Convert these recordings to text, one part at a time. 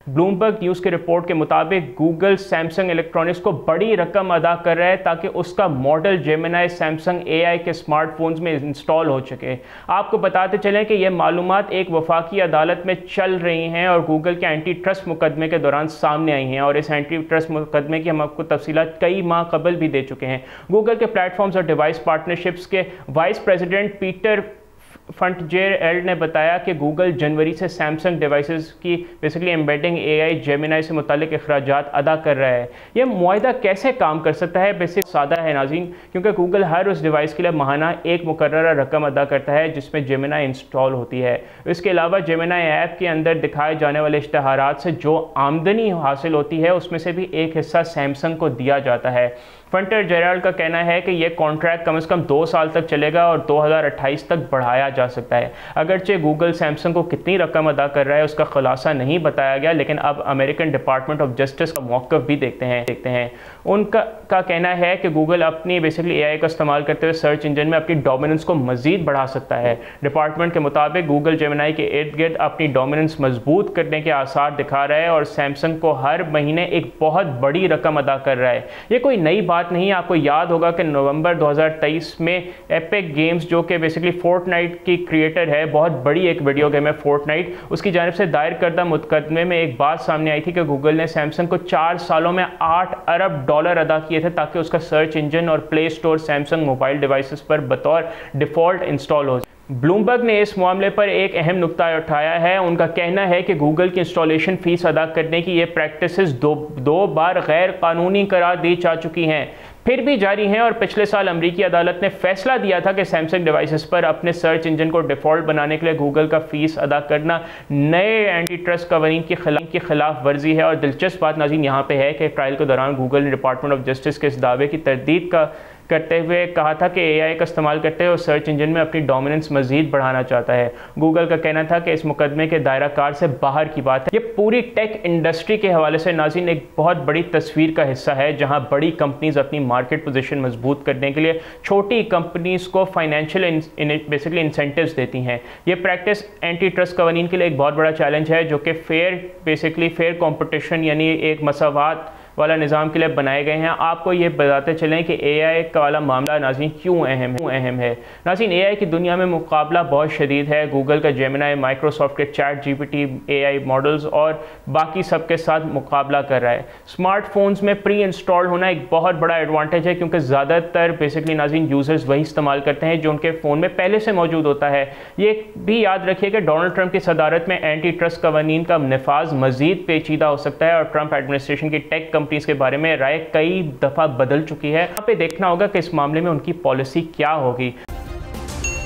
Bloomberg news के report के मुताबिक गूगल सैमसंग इलेक्ट्रॉनिक्स को बड़ी रकम अदा कर रहा है ताकि उसका मॉडल जेमिनी सैमसंग एआई के स्मार्टफोन्स में इंस्टॉल हो सके। आपको बताते चलें कि यह मालूमात एक वफाकी अदालत में चल रही हैं और गूगल के एंटी ट्रस्ट मुकदमे के दौरान सामने आई हैं, और इस एंटी ट्रस्ट मुकदमे की हम आपको तफसीलात कई माह कबल भी दे चुके हैं। गूगल के प्लेटफॉर्म्स और डिवाइस पार्टनरशिप्स के वाइस प्रेसिडेंट पीटर फंटजेरएल्ड ने बताया कि गूगल जनवरी से सैमसंग डिवाइसेस की बेसिकली एम्बेडिंग एआई जेमिनी से मुतालिक अखराजात अदा कर रहा है। यह मुआहिदा कैसे काम कर सकता है? बेसिक सादा है नाज़रीन, क्योंकि गूगल हर उस डिवाइस के लिए माहाना एक मुकर्ररा रकम अदा करता है जिसमें जेमिनी इंस्टॉल होती है। इसके अलावा जेमिनी ऐप के अंदर दिखाए जाने वाले इश्तहारात से जो आमदनी हासिल होती है उसमें से भी एक हिस्सा सैमसंग को दिया जाता है। फंटजेरएल्ड का कहना है कि यह कॉन्ट्रैक्ट कम से कम 2 साल तक चलेगा और 2028 तक बढ़ाया जा सकता है। अगरचे गूगल सैमसंग को कितनी रकम अदा कर रहा है उसका खुलासा नहीं बताया गया, लेकिन अब अमेरिकन डिपार्टमेंट ऑफ जस्टिस का मौक़िफ़ भी देखते हैं। उनका कहना है कि गूगल अपनी बेसिकली एआई का इस्तेमाल करते हुए सर्च इंजन में अपनी डोमिनेंस को मज़ीद बढ़ा सकता है। डिपार्टमेंट के मुताबिक गूगल जेमिनी के इर्द गिर्द अपनी डोमिनेंस मजबूत करने के आसार दिखा रहा है और सैमसंग को हर महीने एक बहुत बड़ी रकम अदा कर रहा है। ये कोई नई बात नहीं। आपको याद होगा कि नवंबर 2023 में एपिक गेम्स, जो कि बेसिकली फोर्टनाइट की क्रिएटर है, बहुत बड़ी एक वीडियो गेम है फोर्टनाइट, उसकी जानिब से दायर करदा मुकदमे में एक बात सामने आई थी कि गूगल ने सैमसंग को 4 सालों में $8 अरब अदा किए थे ताकि उसका सर्च इंजन और play store Samsung mobile devices पर बतौर डिफ़ॉल्ट इंस्टॉल हो। ब्लूमबर्ग ने इस मामले पर एक अहम नुक्ता उठाया है। उनका कहना है कि गूगल की इंस्टॉलेशन फ़ीस अदा करने की ये प्रैक्टिसेस दो बार गैर कानूनी करार दी जा चुकी हैं, फिर भी जारी हैं, और पिछले साल अमरीकी अदालत ने फैसला दिया था कि सैमसंग डिवाइसेस पर अपने सर्च इंजन को डिफ़ॉल्ट बनाने के लिए गूगल का फ़ीस अदा करना नए एंटी ट्रस्ट कवानीन की खिलाफ वर्जी है। और दिलचस्प बात नाज़रीन यहाँ पे है कि ट्रायल के दौरान गूगल ने डिपार्टमेंट ऑफ जस्टिस के इस दावे की तरदीद करते हुए कहा था कि एआई का इस्तेमाल करते हुए सर्च इंजन में अपनी डोमिनेंस मज़ीद बढ़ाना चाहता है। गूगल का कहना था कि इस मुकदमे के दायरा कार से बाहर की बात है। ये पूरी टेक इंडस्ट्री के हवाले से नाज़रीन एक बहुत बड़ी तस्वीर का हिस्सा है, जहां बड़ी कंपनीज अपनी मार्केट पोजीशन मजबूत करने के लिए छोटी कंपनीज को फाइनेंशियल बेसिकली इंसेंटिव्स देती हैं। ये प्रैक्टिस एंटी ट्रस्ट कवानीन के लिए एक बहुत बड़ा चैलेंज है, जो कि फेयर कॉम्पिटिशन यानी एक मसावात वाला निज़ाम के लिए बनाए गए हैं। आपको ये बताते चलें कि एआई का वाला मामला नाज़रीन क्यों अहम है। नाज़रीन, एआई की दुनिया में मुकाबला बहुत शदीद है। गूगल का जेमिनी, माइक्रोसॉफ्ट के चैट जीपीटी एआई मॉडल्स और बाकी सब के साथ मुकाबला कर रहा है। स्मार्टफोन्स में प्री इंस्टॉल्ड होना एक बहुत बड़ा एडवांटेज है, क्योंकि ज़्यादातर बेसिकली नाज़रीन यूज़र्स वही इस्तेमाल करते हैं जो उनके फ़ोन में पहले से मौजूद होता है। ये भी याद रखिए कि डोनाल्ड ट्रंप की सदारत में एंटी ट्रस्ट कवानीन का नफाज मज़ीद पेचीदा हो सकता है, और ट्रंप एडमिनिस्ट्रेशन की टेक कंपनीज के बारे में राय कई दफा बदल चुकी है। यहाँ पे देखना होगा कि इस मामले में उनकी पॉलिसी क्या होगी।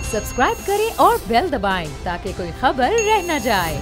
सब्सक्राइब करें और बेल दबाएं ताकि कोई खबर रह न जाए।